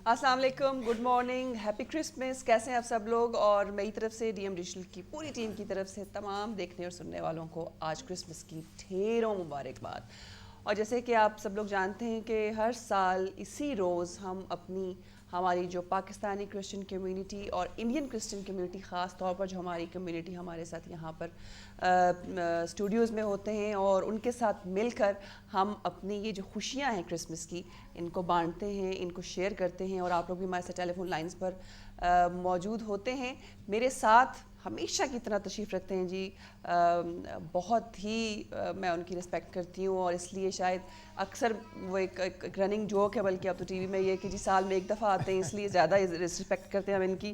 अस्सलाम वालेकुम, good morning, happy Christmas. कैसे हैं आप सब लोग? और मेरी तरफ से डीएम डिजिटल की पूरी टीम की तरफ से तमाम देखने और सुनने वालों को आज क्रिसमस की ढेरों मुबारकबाद। और जैसे कि आप सब लोग जानते हैं कि हर साल इसी रोज़ हम हमारी जो पाकिस्तानी क्रिश्चियन कम्युनिटी और इंडियन क्रिश्चियन कम्युनिटी, ख़ास तौर पर जो हमारी कम्युनिटी हमारे साथ यहाँ पर स्टूडियोज़ में होते हैं, और उनके साथ मिलकर हम अपनी ये जो खुशियाँ हैं क्रिसमस की, इनको बांटते हैं, इनको शेयर करते हैं। और आप लोग भी हमारे साथ टेलीफोन लाइंस पर मौजूद होते हैं। मेरे साथ हमेशा की तरह तशरीफ़ रखते हैं जी, बहुत ही मैं उनकी रिस्पेक्ट करती हूँ, और इसलिए शायद अक्सर वो एक रनिंग जोक है, बल्कि अब तो टीवी में ये कि जी साल में एक दफ़ा आते हैं, इसलिए ज़्यादा रिस्पेक्ट करते हैं हम इनकी।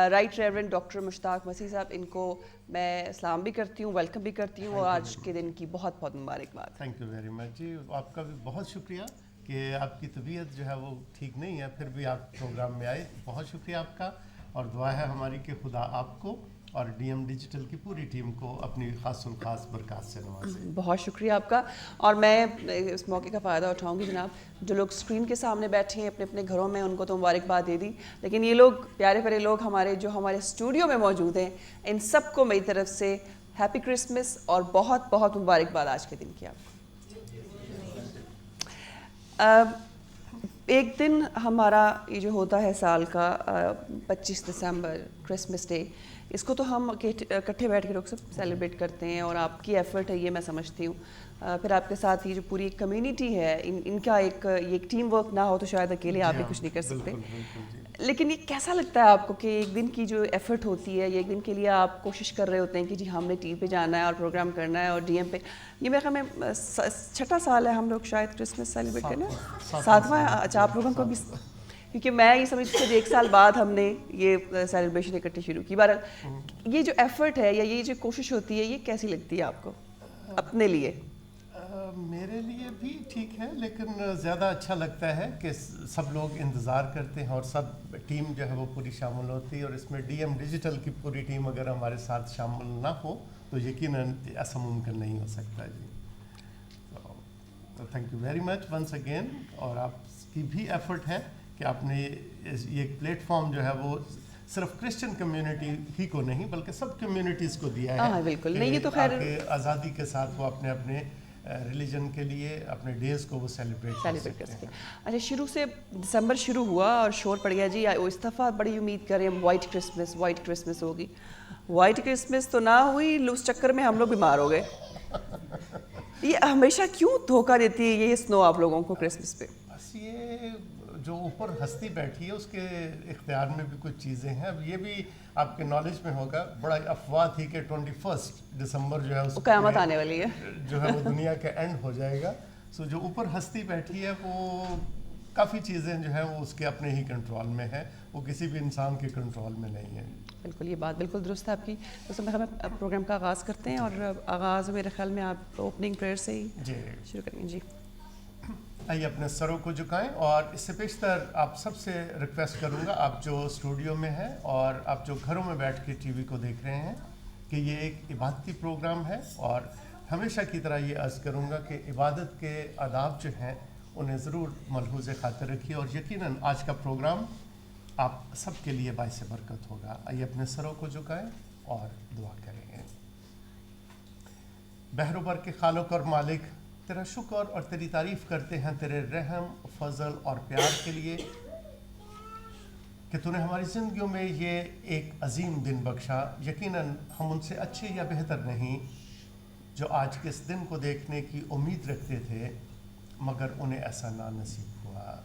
राइट रेवरेंड डॉक्टर मुश्ताक मसीह साहब, इनको मैं सलाम भी करती हूँ, वेलकम भी करती हूँ, और आज के दिन की बहुत बहुत मुबारकबाद। थैंक यू वेरी मच जी, आपका भी बहुत शुक्रिया कि आपकी तबीयत जो है वो ठीक नहीं है, फिर भी आप प्रोग्राम में आए। बहुत शुक्रिया आपका, और दुआ है हमारी कि खुदा आपको और डीएम डिजिटल की पूरी टीम को अपनी खास बरकत से नवाजे। बहुत शुक्रिया आपका। और मैं इस मौके का फ़ायदा उठाऊंगी जनाब, जो लोग स्क्रीन के सामने बैठे हैं अपने अपने घरों में, उनको तो मुबारकबाद दे दी, लेकिन ये लोग प्यारे प्यारे लोग हमारे स्टूडियो में मौजूद हैं, इन सबको मेरी तरफ से हैप्पी क्रिसमस और बहुत बहुत मुबारकबाद आज के दिन की आपको। एक दिन हमारा ये जो होता है साल का 25 दिसंबर क्रिसमस डे, इसको तो हम इकट्ठे बैठ के लोग सब सेलिब्रेट करते हैं, और आपकी एफर्ट है ये मैं समझती हूँ। फिर आपके साथ ये जो पूरी कम्युनिटी है, इनका एक टीम वर्क ना हो तो शायद अकेले आप भी कुछ नहीं कर सकते। लेकिन ये कैसा लगता है आपको कि एक दिन की जो एफर्ट होती है, ये एक दिन के लिए आप कोशिश कर रहे होते हैं कि जी हमने टीवी पे जाना है और प्रोग्राम करना है, और डीएम पे ये मेरे ख्याल में छठा साल है हम लोग शायद क्रिसमस सेलिब्रेट करना है, सातवां। अच्छा, आप लोगों को भी, क्योंकि मैं ये समझती हूँ कि 1 साल बाद हमने ये सेलिब्रेशन इकट्ठी शुरू की। बार ये जो एफर्ट है या ये जो कोशिश होती है, ये कैसी लगती है आपको अपने लिए? मेरे लिए भी ठीक है, लेकिन ज़्यादा अच्छा लगता है कि सब लोग इंतज़ार करते हैं और सब टीम जो है वो पूरी शामिल होती है, और इसमें डीएम डिजिटल की पूरी टीम अगर हमारे साथ शामिल ना हो तो यकीनन ऐसा मुमकिन नहीं हो सकता जी। तो thank you very much once again, और आपकी भी एफर्ट है कि आपने ये प्लेटफॉर्म जो है वो सिर्फ क्रिश्चियन कम्युनिटी ही को नहीं बल्कि सब कम्युनिटीज़ को दिया है। हाँ बिल्कुल, नहीं ये तो खैर आज़ादी के साथ वो अपने अपने रिलीजन के लिए अपने डेज को वो सेलिब्रेट कर सकते हैं। अच्छा, शुरू से दिसंबर शुरू हुआ और शोर पड़ गया जी, इस दफ़ा बड़ी उम्मीद करें हम वाइट क्रिसमस होगी। वाइट क्रिसमस तो ना हुई, उस चक्कर में हम लोग बीमार हो गए। ये हमेशा क्यों धोखा देती है ये स्नो आप लोगों को क्रिसमस पे? बस ये जो ऊपर हस्ती बैठी है उसके इख्तियार में भी कुछ चीज़ें हैं। अब ये भी आपके नॉलेज में होगा, बड़ा अफवाह थी कि 21 दिसंबर जो है उसको क़यामत आने वाली है, जो है वो दुनिया का एंड हो जाएगा। सो जो ऊपर हस्ती बैठी है वो काफ़ी चीज़ें जो है वो उसके अपने ही कंट्रोल में है, वो किसी भी इंसान के कंट्रोल में नहीं है। बिल्कुल, ये बात बिल्कुल दुरुस्त है आपकी। तो मेरे ख्याल में प्रोग्राम का आगाज़ करते हैं, और आगाज़ मेरे ख्याल में आप ओपनिंग प्रेयर से ही शुरू करेंगे जी। आइए अपने सरों को झुकाएं, और इससे पेशतर आप सबसे रिक्वेस्ट करूंगा, आप जो स्टूडियो में हैं और आप जो घरों में बैठ के टीवी को देख रहे हैं, कि ये एक इबादती प्रोग्राम है, और हमेशा की तरह ये अर्ज़ करूंगा कि इबादत के आदाब जो हैं उन्हें ज़रूर मलहूज़ खातिर रखिए, और यकीनन आज का प्रोग्राम आप सबके लिए बाइस बरकत होगा। आइए अपने सरों को झुकाएं और दुआ करेंगे। बहरोबर के खालिक और मालिक, तेरा शुक्र और तेरी तारीफ़ करते हैं तेरे रहम, फजल और प्यार के लिए कि तूने हमारी ज़िंदगियों में ये एक अजीम दिन बख्शा। यकीनन हम उनसे अच्छे या बेहतर नहीं जो आज के इस दिन को देखने की उम्मीद रखते थे, मगर उन्हें ऐसा ना नसीब हुआ।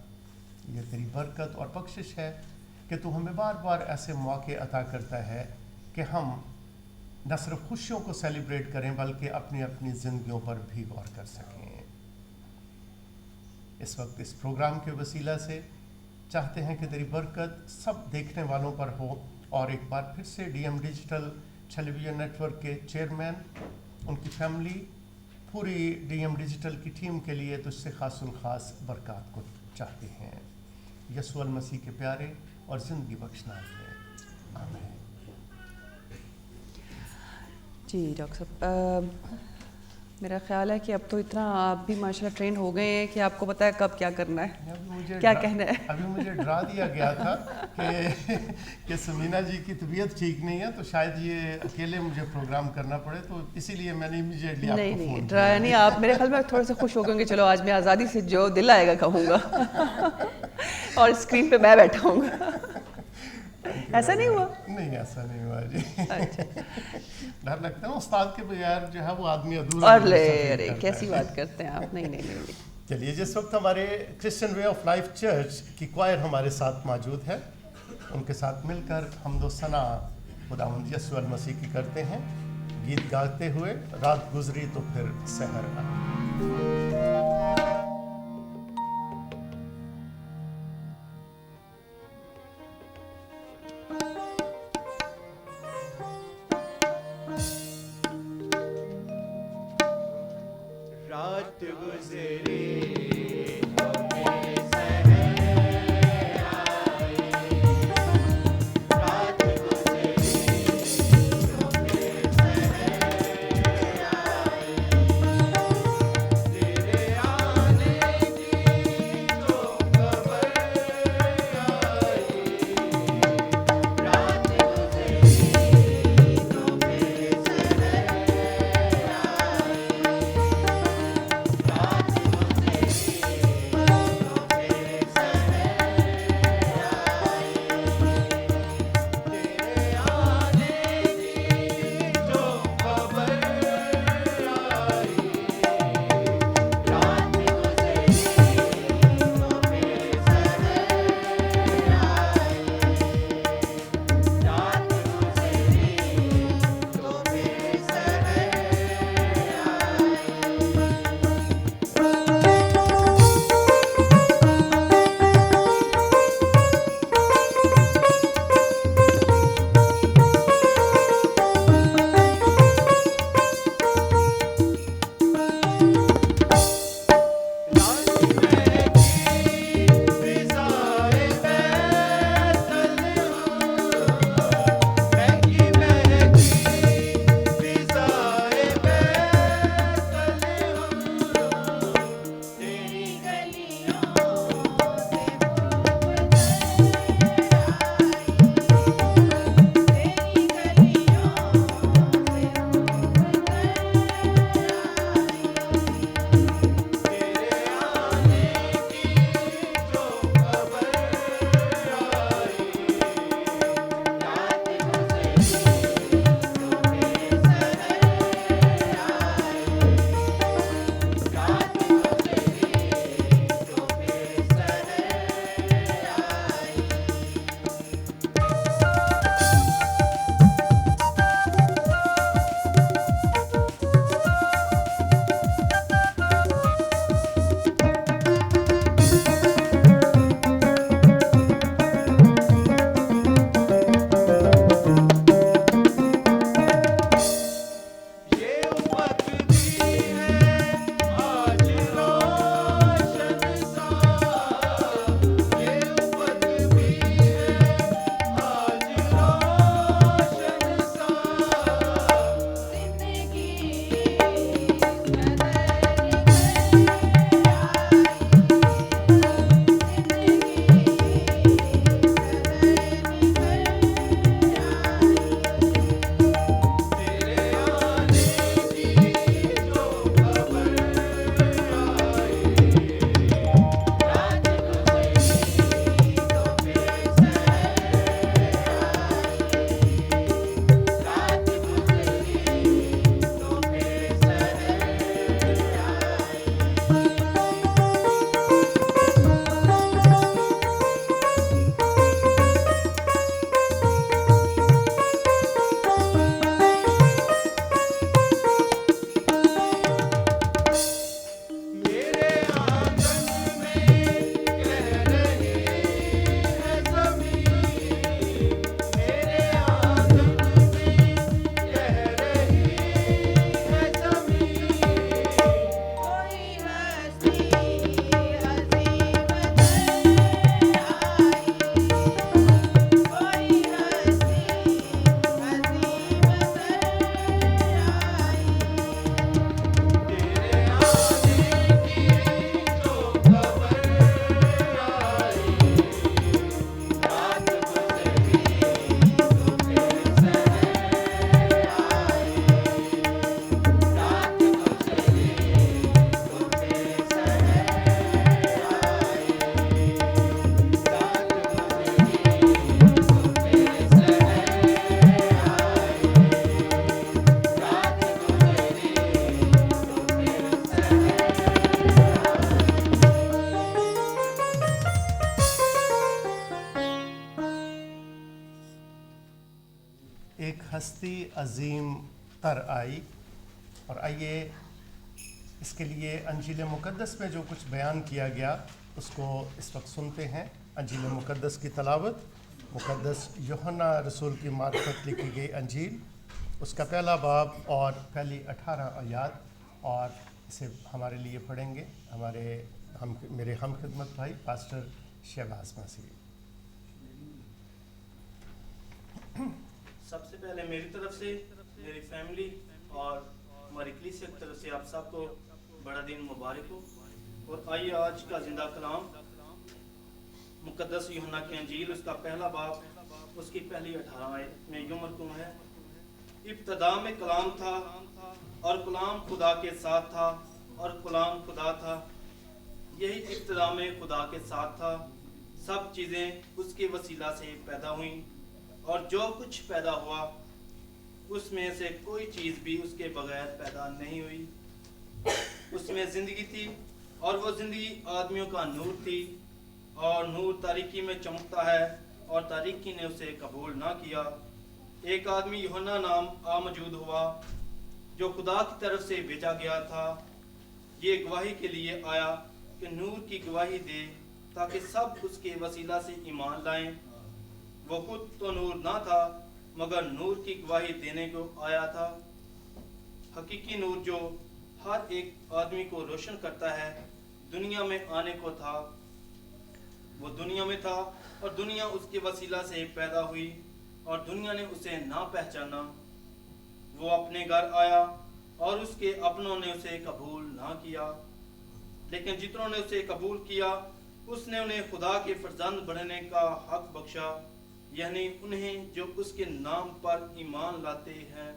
ये तेरी बरकत और बख्शिश है कि तू हमें बार बार ऐसे मौके अता करता है कि हम न सिर्फ खुशियों को सेलिब्रेट करें बल्कि अपनी अपनी ज़िंदगियों पर भी गौर कर सकें। इस वक्त इस प्रोग्राम के वसीला से चाहते हैं कि तेरी बरकत सब देखने वालों पर हो, और एक बार फिर से डीएम डिजिटल टेलीविज़न नेटवर्क के चेयरमैन, उनकी फैमिली, पूरी डीएम डिजिटल की टीम के लिए तुझसे खास बरकत को चाहते हैं। यीशु मसीह के प्यारे और ज़िंदगी बख्शना है, आमीन। जी डॉक्टर साहब, मेरा ख्याल है कि अब तो इतना आप भी माशाल्लाह ट्रेन हो गए हैं कि आपको पता है कब क्या करना है, क्या कहना है। अभी मुझे डरा दिया गया था कि समीना जी की तबीयत ठीक नहीं है, तो शायद ये अकेले मुझे प्रोग्राम करना पड़े, तो इसीलिए मैंने इमीडिएटली आपको नहीं फोन डराया नहीं आप, मेरे ख्याल में थोड़े से खुश हो गए, चलो आज मैं आज़ादी से जो दिल आएगा कहूँगा और स्क्रीन पे मैं बैठा हूँगा। ऐसा नहीं हुआ? नहीं, ऐसा नहीं हुआ जी। अच्छा। डर लगता है उस्ताद के बगैर जो है वो आदमी अधूरा अरे कैसी बात करते हैं आप। नहीं नहीं नहीं। चलिए, जिस वक्त हमारे Christian way of life church की क्वायर हमारे साथ मौजूद है, उनके साथ मिलकर हमदो सना खुदावंद यीशु मसीह की करते हैं, गीत गाते हुए रात गुजरी तो फिर सहर आई। रात गुजरी रात एक हस्ती अजीम तर आई। और आइए इसके लिए अंजील मुक़द्दस में जो कुछ बयान किया गया उसको इस वक्त सुनते हैं। अंजील मुक़द्दस की तलावत मुक़द्दस यूहन्ना रसूल की मार्फत लिखी गई अंजील, उसका पहला बाब और पहली 18 आयात, और इसे हमारे लिए पढ़ेंगे मेरे हम खिदमत भाई पास्टर शहबाज मसीह। सबसे पहले मेरी तरफ से, मेरी फैमिली और हमारी कलीसिया की तरफ से आप सबको बड़ा दिन मुबारक हो। और आइए आज का जिंदा कलाम मुक़द्दस यूहन्ना की अंजील, उसका पहला बाब, उसकी पहली 18 आयत में यूं मरकूम है। इब्तदा में कलाम था और कलाम खुदा के साथ था और कलाम खुदा था। यही इब्तदा में खुदा के साथ था। सब चीज़ें उसके वसीला से पैदा हुई और जो कुछ पैदा हुआ उसमें से कोई चीज़ भी उसके बगैर पैदा नहीं हुई। उसमें ज़िंदगी थी और वो ज़िंदगी आदमियों का नूर थी, और नूर तारीकी में चमकता है और तारीकी ने उसे कबूल ना किया। एक आदमी यूहन्ना नाम मौजूद हुआ जो खुदा की तरफ से भेजा गया था। ये गवाही के लिए आया कि नूर की गवाही दे ताकि सब उसके वसीला से ईमान लाएं। वो खुद तो नूर ना था मगर नूर की गवाही देने को आया था। हकीकी नूर जो हर एक आदमी को रोशन करता है दुनिया में आने को था। वो दुनिया में था और दुनिया उसके वसीला से पैदा हुई और दुनिया ने उसे ना पहचाना। वो अपने घर आया और उसके अपनों ने उसे कबूल ना किया, लेकिन जितनों ने उसे कबूल किया उसने उन्हें खुदा के फर्जंद बनने का हक बख्शा, यानी उन्हें जो उसके नाम पर ईमान लाते हैं।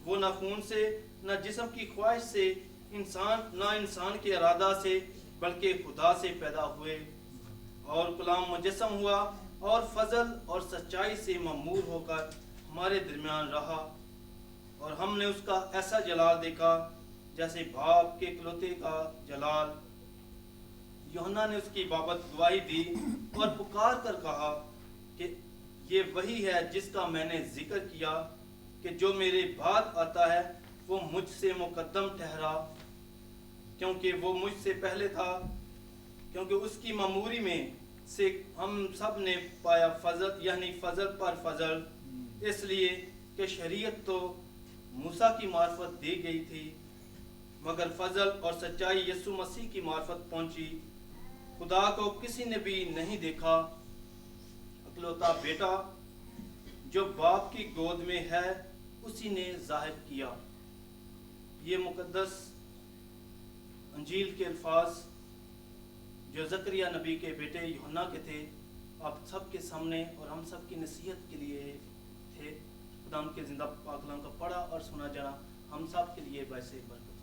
वो ना खून से ना जिस्म की ख्वाहिश से ना इंसान के इरादा से बल्कि खुदा से पैदा हुए। और कलाम मुजस्सम हुआ और फजल और सच्चाई से ममूर होकर हमारे दरमियान रहा, और हमने उसका ऐसा जलाल देखा जैसे बाप के इकलौते का जलाल। यूहन्ना ने उसकी बाबत गवाही दी और पुकार कर कहा कि ये वही है जिसका मैंने जिक्र किया कि जो मेरे बाद आता है वो मुझसे मुकद्दम ठहरा, क्योंकि वो मुझसे पहले था। क्योंकि उसकी ममूरी में से हम सब ने पाया फजल, यानी फजल पर फजल, इसलिए कि शरीयत तो मूसा की मार्फत दी गई थी मगर फजल और सच्चाई यीशु मसीह की मार्फत पहुंची। खुदा को किसी ने भी नहीं देखा, इकलौता बेटा जो बाप की गोद में है उसी ने जाहिर किया। ये मुकद्दस अंजील के अल्फाज जो ज़करिया नबी के बेटे यूहन्ना के थे, आप सब के सामने और हम सब की नसीहत के लिए थे। खुदा के जिंदा पाक कलाम का पढ़ा और सुना जाना हम सब के लिए वैसे बरकत।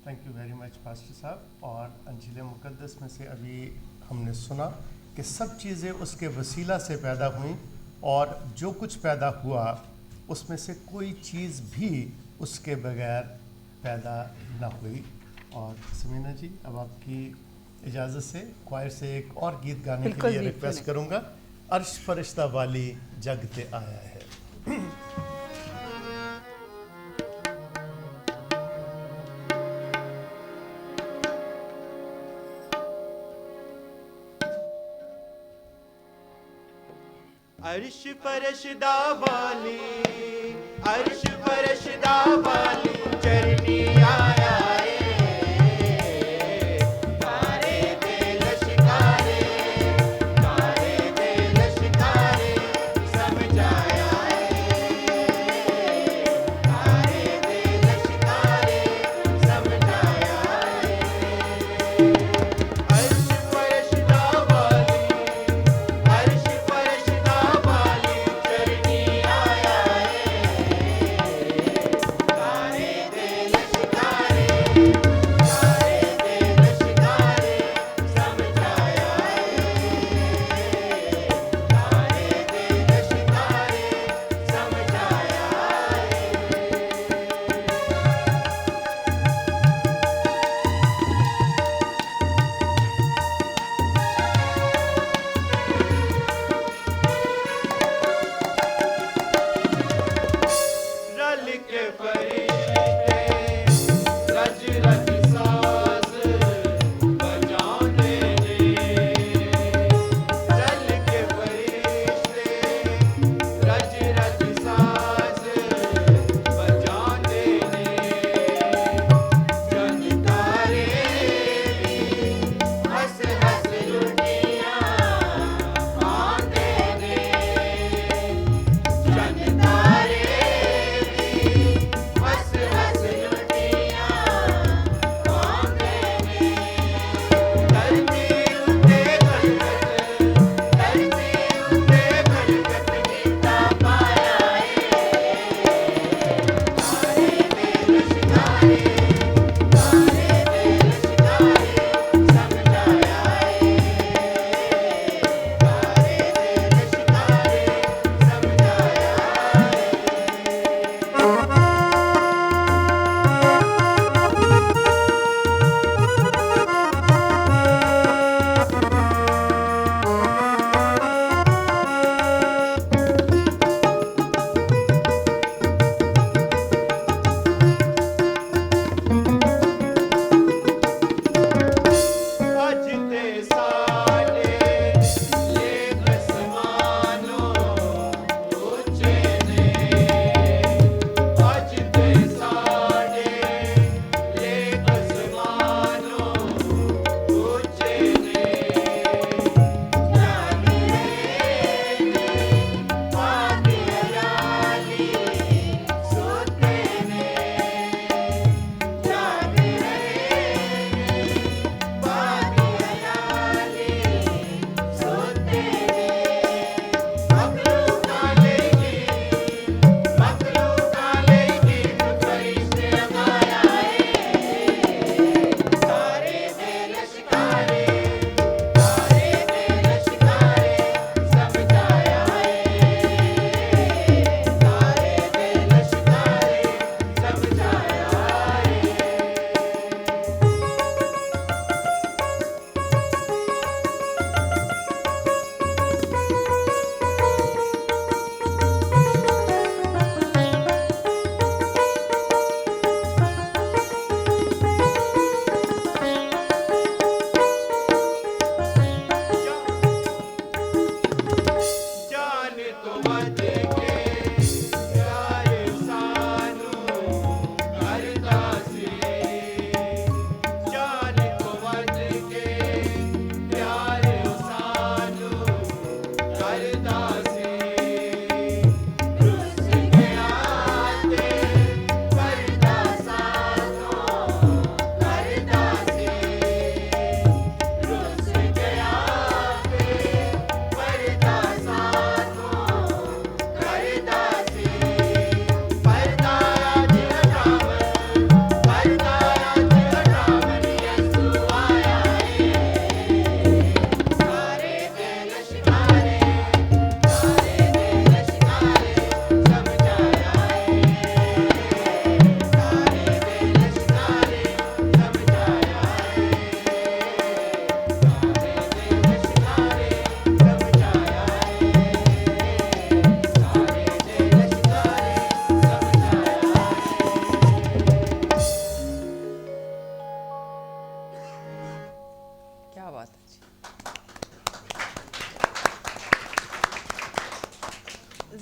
Thank you very much pastor साहब। और अंजील मुक़द्दस में से अभी हमने सुना कि सब चीज़ें उसके वसीला से पैदा हुई और जो कुछ पैदा हुआ उसमें से कोई चीज़ भी उसके बगैर पैदा ना हुई। और समीना जी, अब आपकी इजाज़त से क्वायर से एक और गीत गाने के लिए रिक्वेस्ट करूँगा। अर्श फरिश्ता वाली जग ते आया है। अर्श फरिश्ता वाली, अर्श फरिश्ता वाली चरनी आया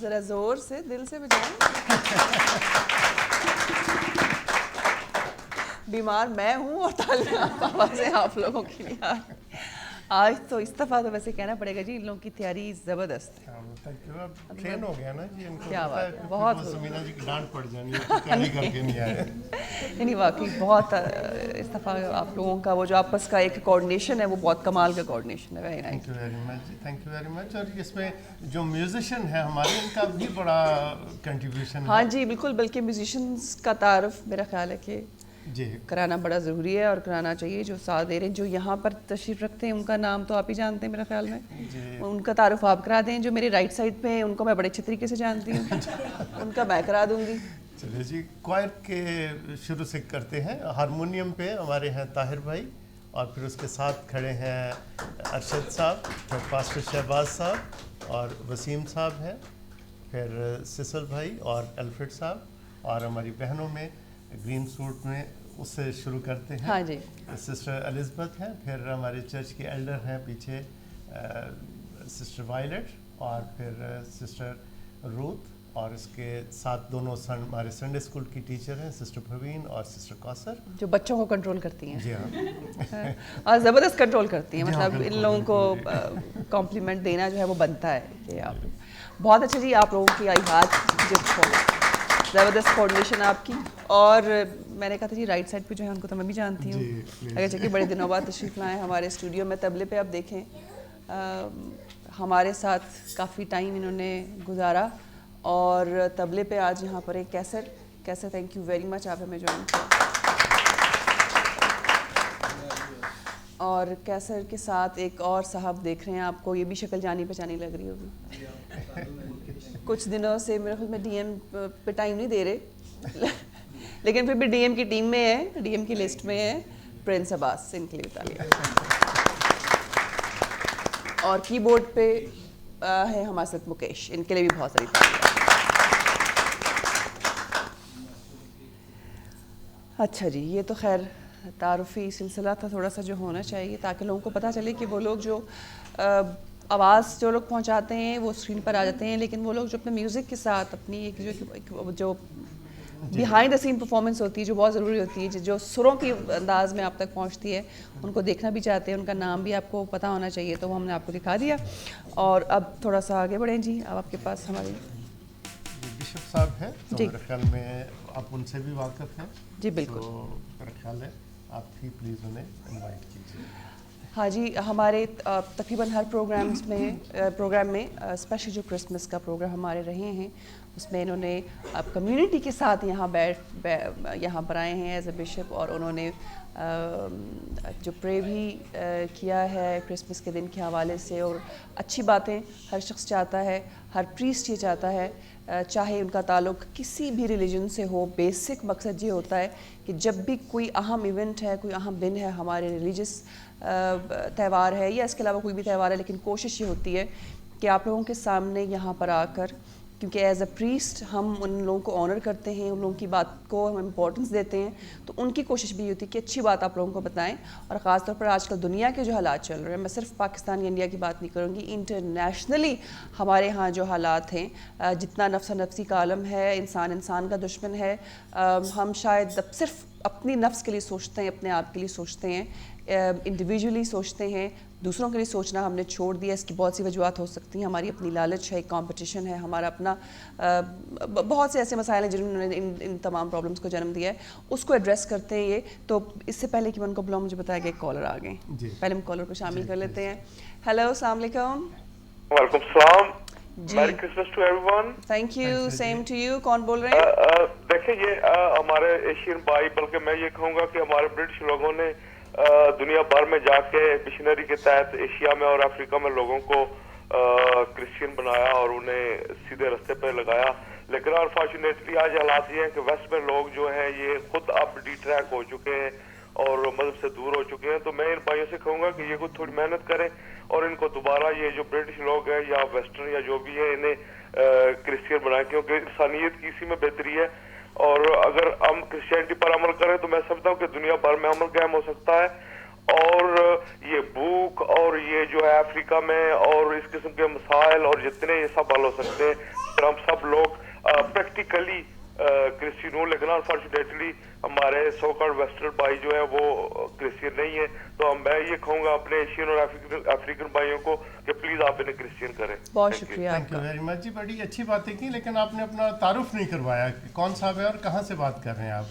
जरा जोर से दिल से बजाएं। बीमार मैं हूँ और तालियां पापा से आप लोगों के लिए। आज तो इस दफा तो वैसे कहना पड़ेगा जी, इन लोगों की तैयारी जबरदस्त है। ट्रेन हो गया ना जी इनको, क्या पता बात है है, कि बहुत वो समीना जी की डांट पड़ जानी है कि तैयारी करके नहीं आए। नहीं वाकई बहुत इस दफ़ा आप लोगों का वो जो आपस का एक कोऑर्डिनेशन है वो बहुत कमाल का कोऑर्डिनेशन है। Very nice. Thank you very much जी, थैंक यू वेरी मच। और इसमें जो म्यूजिशियन है हमारे, इनका भी बड़ा कंट्रीब्यूशन हाँ है जी बिल्कुल, बल्कि म्यूजिशंस का तारुफ मेरा ख्याल है कि जी। कराना बड़ा ज़रूरी है और कराना चाहिए। जो साथ दे रहे हैं, जो यहाँ पर तशरीफ़ रखते हैं, उनका नाम तो आप ही जानते हैं मेरा ख्याल में, उनका तारुफ आप करा दें। जो मेरे राइट साइड पे हैं उनको मैं बड़े अच्छे तरीके से जानती हूँ, उनका मैं करा दूँगी। चलिए जी, क्वायर के शुरू से करते हैं। हारमोनियम पे हमारे हैं ताहिर भाई, और फिर उसके साथ खड़े हैं अरशद साहब, फिर पास्टर शहबाज साहब और वसीम साहब हैं, फिर सिसल भाई और अल्फ्रेड साहब, और हमारी बहनों में ग्रीन सूट में उससे शुरू करते हैं। हाँ जी। सिस्टर एलिज़ाबेथ हैं, फिर हमारे चर्च के एल्डर हैं पीछे सिस्टर वायलेट, और फिर सिस्टर रूथ, और इसके साथ दोनों हमारे संडे स्कूल की टीचर हैं सिस्टर प्रवीण और सिस्टर कौसर, जो बच्चों को कंट्रोल करती हैं। जी हाँ। और ज़बरदस्त कंट्रोल करती हैं, जी हाँ, मतलब इन बिल्कुल, लोगों को कॉम्प्लीमेंट देना जो है वो बनता है कि आप बहुत अच्छा जी। आप लोगों की आई हाथ ज़बरदस्त कोऑर्डिनेशन आपकी। और मैंने कहा था जी राइट साइड पे जो है उनको तो मैं भी जानती हूँ, अगर चूँकि बड़े दिनों बाद तशरीफ़ लाए हमारे स्टूडियो में। तबले पे आप देखें, हमारे साथ काफ़ी टाइम इन्होंने गुजारा, और तबले पे आज यहाँ पर एक कैसर थैंक यू वेरी मच, आप हमें ज्वाइन किया। और कैसर के साथ एक और साहब देख रहे हैं, आपको ये भी शक्ल जानी पहचानी लग रही होगी। कुछ दिनों से मेरे ख्याल में डीएम पे टाइम नहीं दे रहे लेकिन फिर भी डीएम की टीम में है, डीएम की लिस्ट में है प्रिंस अब्बास, इनके लिए तालियां। और कीबोर्ड पे है हमारे साथ मुकेश, इनके लिए भी बहुत सारी तालियां। अच्छा जी, ये तो खैर तारुफी सिलसिला था थोड़ा सा जो होना चाहिए, ताकि लोगों को पता चले कि वो लोग जो आवाज़ जो लोग पहुंचाते हैं वो स्क्रीन पर आ जाते हैं, लेकिन वो लोग जो अपने म्यूज़िक के साथ अपनी एक जो बिहाइंड द सीन परफॉर्मेंस होती है, जो बहुत ज़रूरी होती है, जो सुरों की अंदाज में आप तक पहुंचती है, उनको देखना भी चाहते हैं, उनका नाम भी आपको पता होना चाहिए, तो वो हमने आपको दिखा दिया। और अब थोड़ा सा आगे बढ़ें जी, अब आपके पास हमारे बिशप साहब हैं, तो मेरे ख्याल में आप उनसे भी वाकिफ़ हैं जी। बिल्कुल, तो मेरा ख्याल है आप भी प्लीज़ उन्हें इनवाइट कीजिए। हाँ जी, हमारे तकरीबन हर प्रोग्राम में स्पेशली जो क्रिसमस का प्रोग्राम हमारे रहे हैं, उसमें इन्होंने अब कम्युनिटी के साथ यहाँ पर आए हैं एज ए बिशप, और उन्होंने जो प्रे भी किया है क्रिसमस के दिन के हवाले से। और अच्छी बातें हर शख्स चाहता है, हर प्रीस्ट ये चाहता है, चाहे उनका ताल्लुक़ किसी भी रिलीजन से हो, बेसिक मकसद ये होता है कि जब भी कोई अहम इवेंट है, कोई अहम दिन है, हमारे रिलीजियस त्यौहार है या इसके अलावा कोई भी त्यौहार है, लेकिन कोशिश ये होती है कि आप लोगों के सामने यहाँ पर आकर, क्योंकि एज अ प्रीस्ट हम उन लोगों को ऑनर करते हैं, उन लोगों की बात को हम इम्पोर्टेंस देते हैं, तो उनकी कोशिश भी होती है कि अच्छी बात आप लोगों को बताएं। और ख़ास तौर पर आजकल दुनिया के जो हालात चल रहे हैं, मैं सिर्फ पाकिस्तान या इंडिया की बात नहीं करूँगी, इंटरनेशनली हमारे यहाँ जो हालात हैं, जितना नफ्सा नफ्सी का आलम है, इंसान का दुश्मन है, हम शायद सिर्फ अपनी नफ्स के लिए सोचते हैं, अपने आप के लिए सोचते हैं, इंडिविजुअली सोचते हैं, दूसरों के लिए सोचना हमने छोड़ दिया। इसकी बहुत सी वजूहत हो सकती हैं, हमारी अपनी लालच है, कंपटीशन है, हमारा अपना बहुत से ऐसे मसाइल हैं जिन्होंने इन तमाम प्रॉब्लम्स को जन्म दिया है, उसको एड्रेस करते हैं ये। तो इससे पहले कि मैं उनको बुलाऊं, मुझे बताया गया कॉलर आ गए, पहले हम कॉलर को शामिल कर लेते हैं। हेलो, अस्सलाम वालेकुम। वालेकुम सलाम। जी, merry Christmas to everyone. Thank you, same to you. कौन बोल रहे हैं? देखिए, ये हमारे एशियन भाई, बल्कि मैं ये कहूँगा कि हमारे ब्रिटिश लोगों ने दुनिया भर में जाके मिशनरी के तहत एशिया में और अफ्रीका में लोगों को क्रिश्चियन बनाया और उन्हें सीधे रास्ते पे लगाया। लेकिन अनफॉर्चुनेटली आज हालात ये हैं कि वेस्ट में लोग जो हैं ये खुद अब डिट्रैक हो चुके हैं और मजहब से दूर हो चुके हैं। तो मैं इन भाइयों से कहूँगा कि ये कुछ थोड़ी मेहनत करें और इनको दोबारा ये जो ब्रिटिश लोग हैं या वेस्टर्न या जो भी है, इन्हें क्रिश्चियन बनाएं, क्योंकि इंसानियत की इसी में बेहतरी है। और अगर हम क्रिश्चियनिटी पर अमल करें तो मैं समझता हूँ कि दुनिया भर में अमल कायम हो सकता है। और ये भूख और ये जो है अफ्रीका में और इस किस्म के मसाइल और जितने ये सब हल हो सकते हैं फिर हम सब लोग प्रैक्टिकली क्रिश्चियन हूँ, लेकिन अनफॉर्चुनेटली हमारे सो कॉल्ड वेस्टर्न भाई जो है वो क्रिश्चियन नहीं है। तो मैं ये कहूँगा अपने एशियन और अफ्रीकन भाइयों को कि प्लीज आप इन्हें क्रिश्चियन करें। बहुत शुक्रिया थैंक यू आपका। वेरी मच जी, बड़ी अच्छी बातें की, लेकिन आपने अपना तारुफ नहीं करवाया कि कौन साहब है और कहाँ से बात कर रहे हैं आप।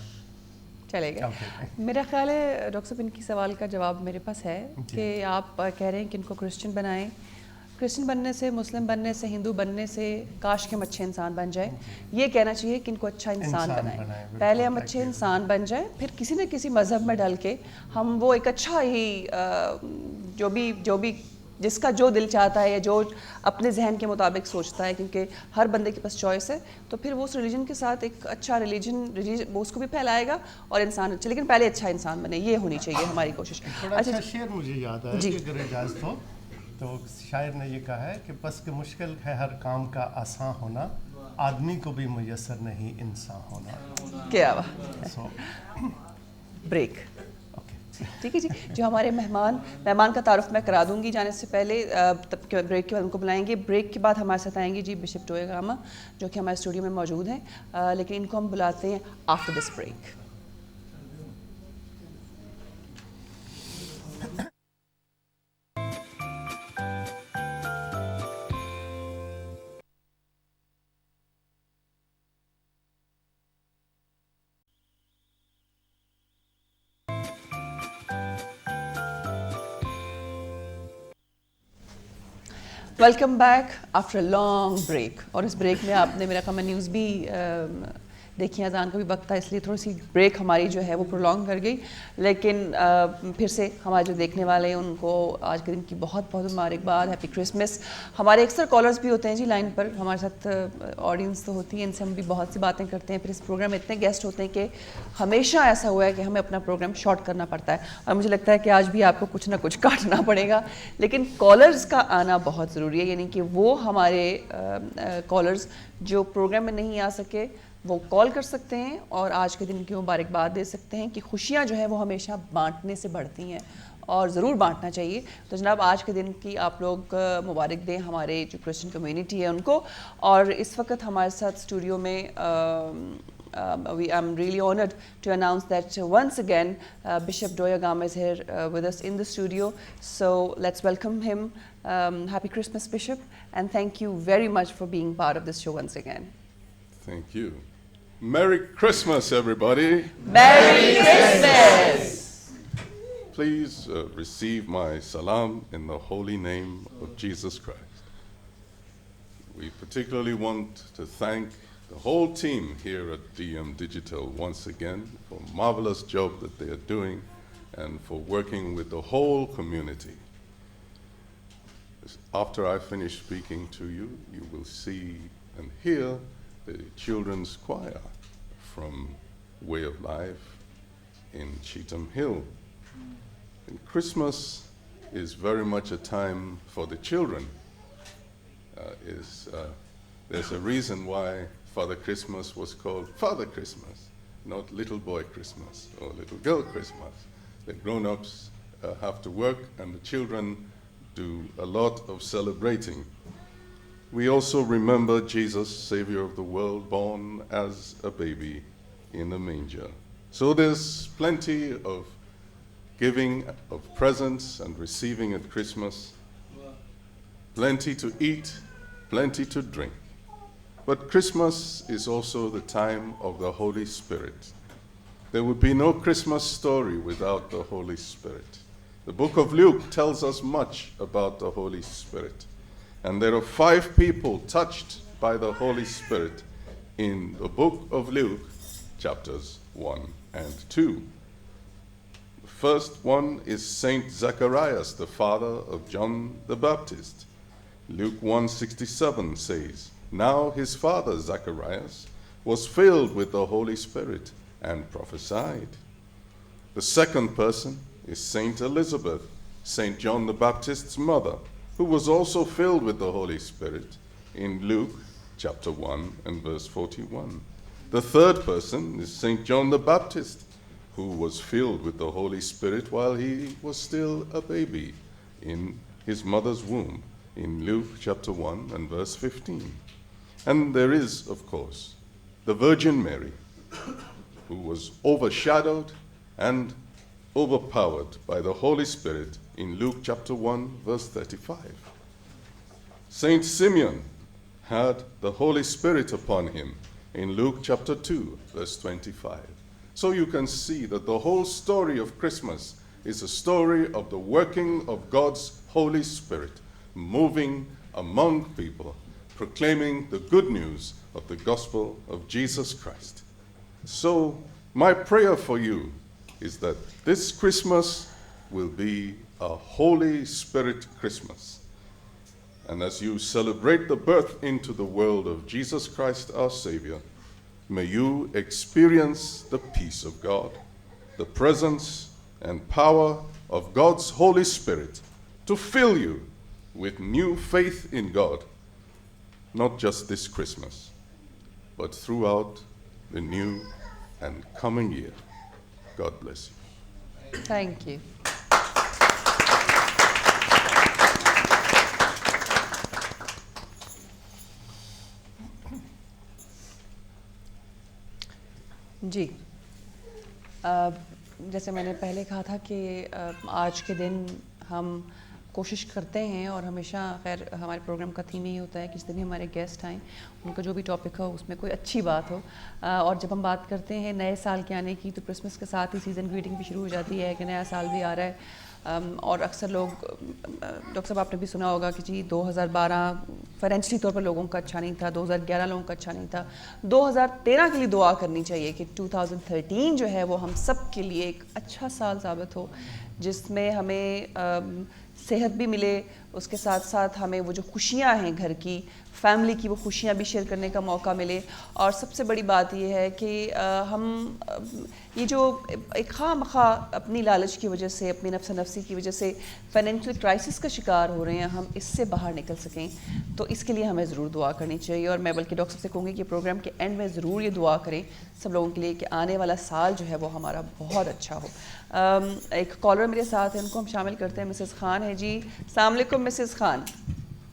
चलेगा। Okay. मेरा ख्याल है डॉक्टर साहब इनकी सवाल का जवाब मेरे पास है जी। कि आप कह रहे हैं कि इनको क्रिश्चियन बनाएं। क्रिश्चियन बनने से, मुस्लिम बनने से, हिंदू बनने से काश के हम अच्छे इंसान बन जाए। ये कहना चाहिए कि इनको अच्छा इंसान इंसान बनाएं। बनाएं, बिल्कुल, पहले हम अच्छे exactly. इंसान बन जाएं, फिर किसी न किसी मज़हब में डल के हम वो एक अच्छा ही जो भी जिसका जो दिल चाहता है या जो अपने जहन के मुताबिक सोचता है, क्योंकि हर बंदे के पास चॉइस है, तो फिर वो उस रिलीजन के साथ एक अच्छा रिलीजन वो उसको भी फैलाएगा और इंसान अच्छा, लेकिन पहले अच्छा इंसान बने, ये होनी चाहिए हमारी कोशिश। थोड़ा अच्छा शेर मुझे याद आया जी। कि अगर इजाज़त हो तो शायर ने ये कहा है कि बस के मुश्किल है हर काम का आसान होना, आदमी को भी मुयस्सर नहीं इंसान होना। क्या बात। So break. ओके, ठीक है जी। जो हमारे मेहमान का तारुफ मैं करा दूंगी जाने से पहले, तब के ब्रेक के बाद उनको बुलाएंगे। ब्रेक के बाद हमारे साथ आएंगे जी बिशप टोया गामा, जो कि हमारे स्टूडियो में मौजूद हैं, लेकिन इनको हम बुलाते हैं after this break. Welcome back after long break. और इस ब्रेक में आपने मेरा कमेंट न्यूज़ भी देखिए, अजान का भी वक्त था, इसलिए थोड़ी सी ब्रेक हमारी जो है वो प्रोलॉन्ग कर गई, लेकिन फिर से हमारे जो देखने वाले हैं उनको आज के दिन की बहुत बहुत मुबारकबाद, हैप्पी क्रिसमस। हमारे अक्सर कॉलर्स भी होते हैं जी लाइन पर, हमारे साथ ऑडियंस तो होती है, इनसे हम भी बहुत सी बातें करते हैं। फिर इस प्रोग्राम में इतने गेस्ट होते हैं कि हमेशा ऐसा हुआ है कि हमें अपना प्रोग्राम शॉर्ट करना पड़ता है, और मुझे लगता है कि आज भी आपको कुछ ना कुछ काटना पड़ेगा। लेकिन कॉलर्स का आना बहुत ज़रूरी है, यानी कि वो हमारे कॉलर्स जो प्रोग्राम में नहीं आ सके वो कॉल कर सकते हैं और आज के दिन की मुबारकबाद दे सकते हैं कि खुशियाँ जो है वो हमेशा बांटने से बढ़ती हैं और ज़रूर बांटना चाहिए। तो जनाब आज के दिन की आप लोग मुबारक दें हमारे जो क्रिश्चियन कम्युनिटी है उनको। और इस वक्त हमारे साथ स्टूडियो में I'm really honored to announce that once again Bishop Doya Gama is here with us in the studio. So let's welcome him. Happy Christmas, Bishop, and thank you very much for being part of this show once again. Thank you. Merry Christmas, everybody. Merry Christmas! Please receive my salam in the holy name of Jesus Christ. We particularly want to thank the whole team here at DM Digital once again for a marvelous job that they are doing and for working with the whole community. After I finish speaking to you, you will see and hear the children's choir from Way of Life in Cheetham Hill. And Christmas is very much a time for the children. There's a reason why Father Christmas was called Father Christmas, not Little Boy Christmas or Little Girl Christmas. The grown-ups have to work and the children do a lot of celebrating. We also remember Jesus, Savior of the world, born as a baby in a manger. So there's plenty of giving of presents and receiving at Christmas, plenty to eat, plenty to drink. But Christmas is also the time of the Holy Spirit. There would be no Christmas story without the Holy Spirit. The book of Luke tells us much about the Holy Spirit. And there are 5 people touched by the Holy Spirit in the book of Luke, chapters 1 and 2. The first one is Saint Zacharias, the father of John the Baptist. Luke 1:67 says, "Now his father Zacharias was filled with the Holy Spirit and prophesied." The second person is Saint Elizabeth, Saint John the Baptist's mother, who was also filled with the Holy Spirit in Luke chapter 1 and verse 41. The third person is St. John the Baptist, who was filled with the Holy Spirit while he was still a baby in his mother's womb in Luke chapter 1 and verse 15. And there is, of course, the Virgin Mary, who was overshadowed and overpowered by the Holy Spirit in Luke chapter 1, verse 35. Saint Simeon had the Holy Spirit upon him in Luke chapter 2, verse 25. So you can see that the whole story of Christmas is a story of the working of God's Holy Spirit, moving among people, proclaiming the good news of the gospel of Jesus Christ. So my prayer for you is that this Christmas will be a Holy Spirit Christmas. And as you celebrate the birth into the world of Jesus Christ our Savior, may you experience the peace of God, the presence and power of God's Holy Spirit to fill you with new faith in God, not just this Christmas, but throughout the new and coming year. God bless you. Thank you. जी, जैसे मैंने पहले कहा था कि आज के दिन हम कोशिश करते हैं और हमेशा खैर हमारे प्रोग्राम का थीम यही होता है कि जितने भी हमारे गेस्ट आएँ उनका जो भी टॉपिक हो उसमें कोई अच्छी बात हो। और जब हम बात करते हैं नए साल के आने की तो क्रिसमस के साथ ही सीज़न ग्रीटिंग भी शुरू हो जाती है कि नया साल भी आ रहा है। और अक्सर लोग, डॉक्टर साहब आपने भी सुना होगा कि जी 2012 फाइनेंशियली तौर पर लोगों का अच्छा नहीं था, 2011 लोगों का अच्छा नहीं था, 2013 के लिए दुआ करनी चाहिए कि 2013 जो है वो हम सब के लिए एक अच्छा साल साबित हो, जिसमें हमें सेहत भी मिले, उसके साथ साथ हमें वो जो खुशियाँ हैं घर की, फैमिली की, वो खुशियाँ भी शेयर करने का मौका मिले। और सबसे बड़ी बात ये है कि हम ये जो एक खामखा अपनी लालच की वजह से, अपनी नफ्स नफ्सी की वजह से फाइनेंशियल क्राइसिस का शिकार हो रहे हैं, हम इससे बाहर निकल सकें, तो इसके लिए हमें ज़रूर दुआ करनी चाहिए। और मैं बल्कि डॉक्टर से कहूँगी कि प्रोग्राम के एंड में ज़रूर ये दुआ करें सब लोगों के लिए कि आने वाला साल जो है वो हमारा बहुत अच्छा हो। एक कॉलर मेरे साथ है, उनको हम शामिल करते हैं। मिसेस खान है जी। अस्सलाम वालेकुम मिसेस खान।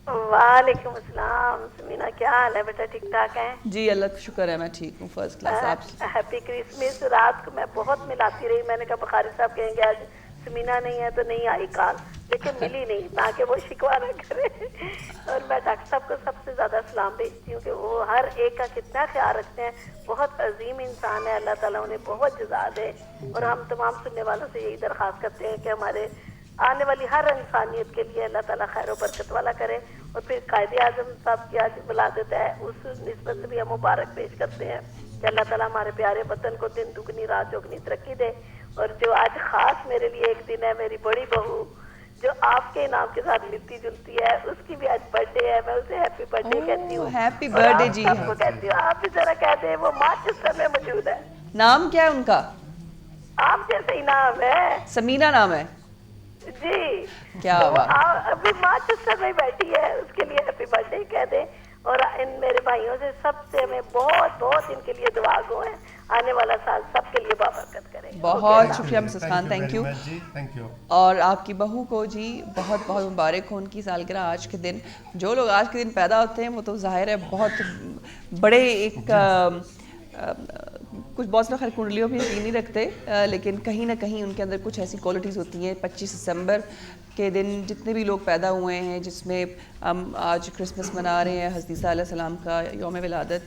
वालेकुम अस्सलाम। समीना क्या हाल है बेटा, ठीक ठाक है? जी अल्लाह का शुक्र है, मैं ठीक हूँ, फर्स्ट क्लास। आप हैप्पी क्रिसमस। रात को मैं बहुत मिलाती रही, मैंने कहा बुखारी साहब कहेंगे आज समीना नहीं है तो नहीं आई कॉल, लेकिन मिली नहीं ताकि वो शिकवा न करे। और मैं डॉक्टर साहब को सबसे ज़्यादा सलाम भेजती हूँ कि वो हर एक का कितना ख्याल रखते हैं, बहुत अजीम इंसान है, अल्लाह ताला उन्हें बहुत जज़ा दे। और हम तमाम सुनने वालों से यही दरख्वास्त करते हैं कि हमारे आने वाली हर इंसानियत के लिए अल्लाह ताला खैर और बरकत वाला करे। और फिर कायदे आज़म साहब की आज बुला देता है, उस निस्बत से भी हम मुबारक पेश करते हैं कि अल्लाह ताला हमारे प्यारे वतन को दिन दुगनी रात चौगनी तरक्की दे। और जो आज ख़ास मेरे लिए एक दिन है, मेरी बड़ी बहू जो आपके नाम के साथ मिलती जुलती है, उसकी भी आज बर्थडे है, मैं उसे हैप्पी बर्थडे कहती हूँ। हैप्पी बर्थडे जी। आपको कहती हूँ, आप भी जरा कहते हैं, वो मैनचेस्टर में मौजूद है। नाम क्या है उनका? आप जैसे ही नाम है, समीना नाम है जी। क्या तो बात। अभी मैनचेस्टर में बैठी है, उसके लिए हैप्पी बर्थडे कह दे। और इन मेरे भाइयों से सबसे हमें बहुत बहुत इनके लिए दुआ गो है, आने वाला साल सबके लिए बाबरकत करे। बहुत शुक्रिया Mrs Khan, thank you. Thank you. और आपकी बहू को जी बहुत बहुत मुबारक हो उनकी सालगिरह आज के दिन। जो लोग आज के दिन पैदा होते हैं वो तो जाहिर है बहुत बड़े एक कुछ बहुत सारे खैर कुंडलियों में यकीन नहीं रखते, लेकिन कहीं ना कहीं उनके अंदर कुछ ऐसी क्वालिटीज़ होती हैं। 25 दिसंबर के दिन जितने भी लोग पैदा हुए हैं, जिसमें हम आज क्रिसमस मना रहे हैं, हज़रत ईसा अलैहिस्सलाम का यौम विलादत,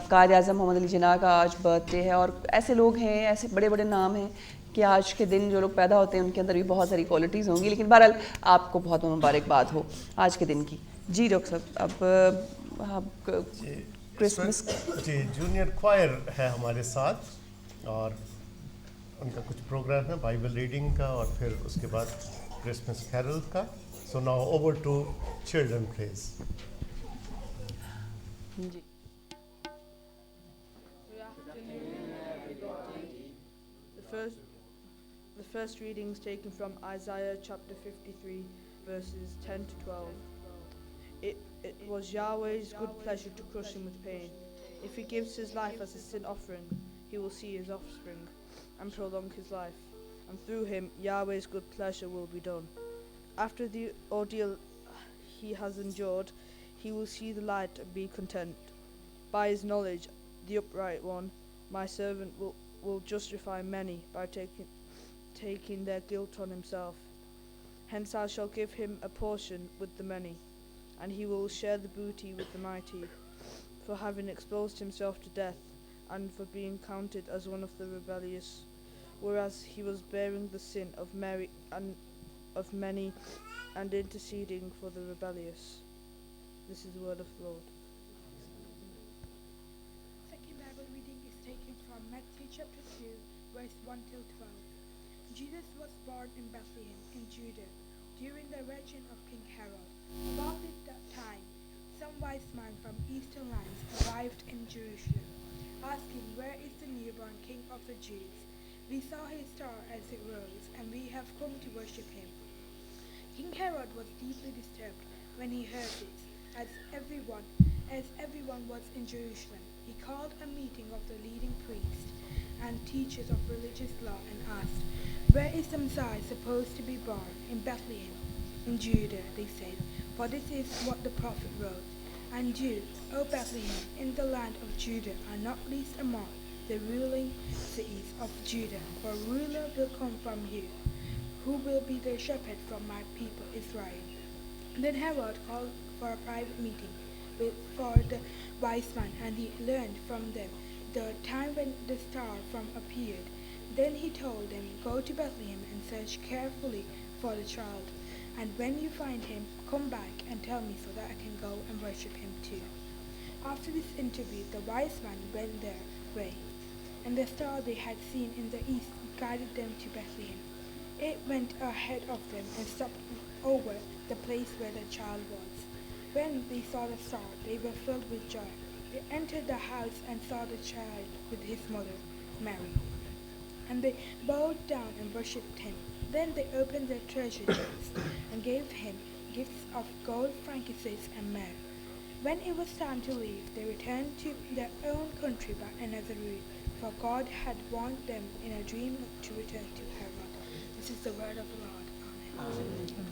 कायद आज़म मोहम्मद अली जिन्ना का आज बर्थडे है, और ऐसे लोग हैं, ऐसे बड़े बड़े नाम हैं कि आज के दिन जो लोग पैदा होते हैं उनके अंदर भी बहुत सारी क्वालिटीज़ होंगी। लेकिन बहरहाल आपको बहुत मुबारकबाद हो आज के दिन की। जी डॉक्टर साहब, अब क्रिसमस जी जूनियर क्वायर है हमारे साथ और उनका कुछ प्रोग्राम है बाइबल रीडिंग का और फिर उसके बाद क्रिसमस कैरल का। So now over to children plays. जी The first reading is taken from Isaiah chapter 53 verses 10 to 12. It was Yahweh's good pleasure to crush him with pain. If he gives his life as a sin offering, he will see his offspring and prolong his life, and through him Yahweh's good pleasure will be done. After the ordeal he has endured, he will see the light and be content. By his knowledge, the upright one, my servant, will justify many by taking their guilt on himself. Hence I shall give him a portion with the many, and he will share the booty with the mighty, for having exposed himself to death, and for being counted as one of the rebellious, whereas he was bearing the sin of Mary and of many, and interceding for the rebellious. This is the word of the Lord. Second Bible reading is taken from Matthew chapter 2, verse 1 till 12. Jesus was born in Bethlehem in Judah during the reign of King Herod. About that time, some wise men from eastern lands arrived in Jerusalem, asking, "Where is the newborn King of the Jews? We saw his star as it rose, and we have come to worship him." King Herod was deeply disturbed when he heard this, as everyone was in Jerusalem. He called a meeting of the leading priests and teachers of religious law and asked, "Where is the Messiah supposed to be born? In Bethlehem, in Judah," they said, "for this is what the prophet wrote. And you, O Bethlehem, in the land of Judah, are not least among the ruling cities of Judah, for a ruler will come from you, who will be the shepherd from my people Israel." Then Herod called for a private meeting for the wise men, and he learned from them the time when the star from appeared. Then he told them, "Go to Bethlehem and search carefully for the child, and when you find him, come back and tell me so that I can go and worship him too." After this interview, the wise men went their way, and the star they had seen in the east guided them to Bethlehem. It went ahead of them and stopped over the place where the child was. When they saw the star, they were filled with joy. They entered the house and saw the child with his mother, Mary, and they bowed down and worshipped him. Then they opened their treasure chests and gave him gifts of gold, frankincense, and myrrh. When it was time to leave, they returned to their own country by another route, for God had warned them in a dream to return to Herod. This is the word of the Lord. Amen.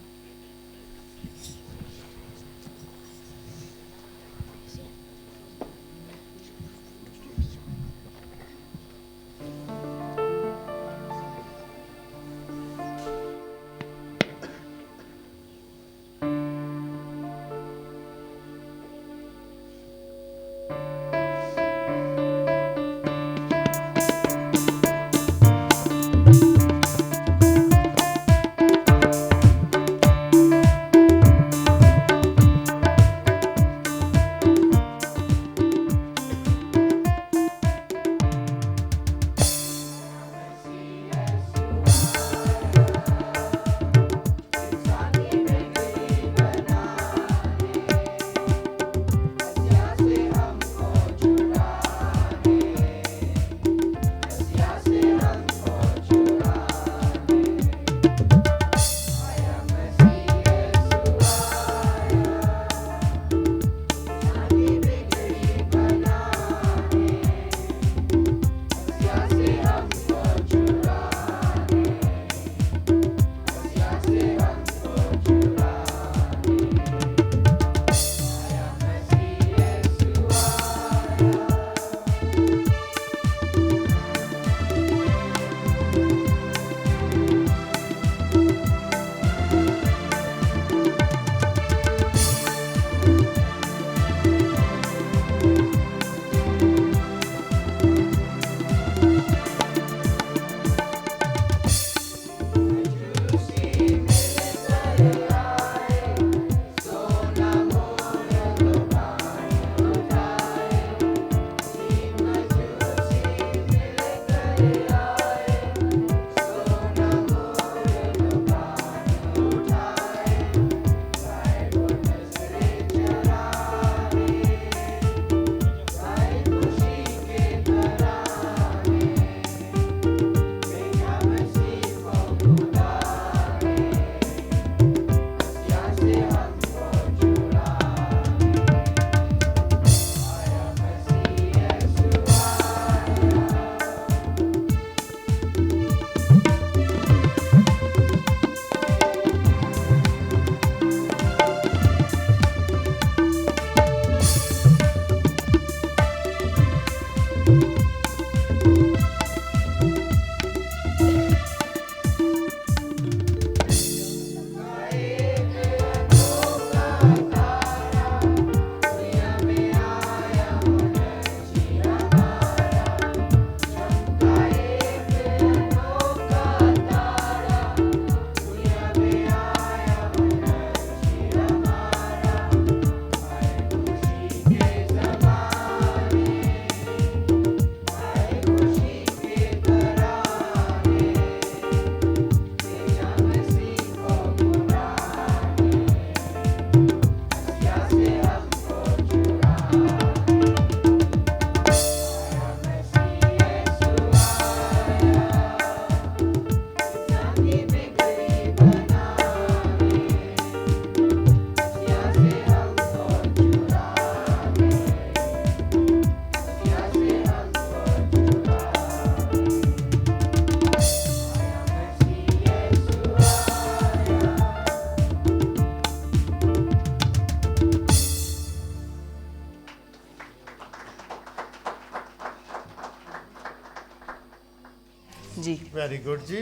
Very good जी,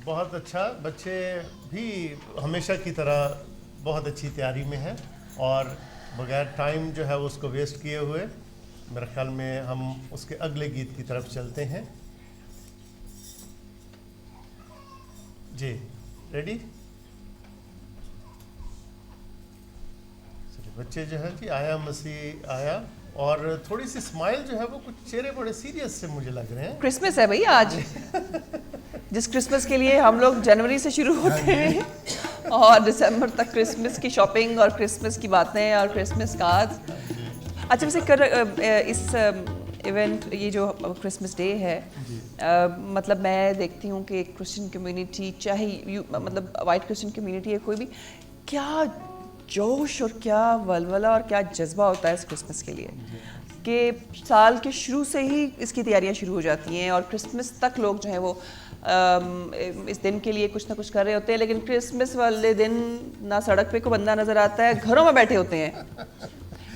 बहुत अच्छा। बच्चे भी हमेशा की तरह बहुत अच्छी तैयारी में हैं और बगैर टाइम जो है वो उसको वेस्ट किए हुए मेरे ख्याल में हम उसके अगले गीत की तरफ चलते हैं। जी रेडी? बच्चे जो है जी, आया मसीह आया, और थोड़ी सी स्माइल जो है वो कुछ चेहरे बड़े सीरियस से मुझे लग रहे हैं। क्रिसमस है भाई आज। जिस क्रिसमस के लिए हम लोग जनवरी से शुरू होते हैं और दिसंबर तक क्रिसमस की शॉपिंग और क्रिसमस की बातें और क्रिसमस कार्ड्स। अच्छा वैसे इस इवेंट, ये जो क्रिसमस डे है, मतलब मैं देखती हूँ कि क्रिश्चियन कम्युनिटी, चाहे मतलब वाइट क्रिश्चियन कम्युनिटी है कोई भी, क्या जोश और क्या वलवला और क्या जज्बा होता है इस क्रिसमस के लिए कि साल के शुरू से ही इसकी तैयारियां शुरू हो जाती हैं और क्रिसमस तक लोग जो है वो इस दिन के लिए कुछ ना कुछ कर रहे होते हैं। लेकिन क्रिसमस वाले दिन ना सड़क पे कोई बंदा नज़र आता है, घरों में बैठे होते हैं।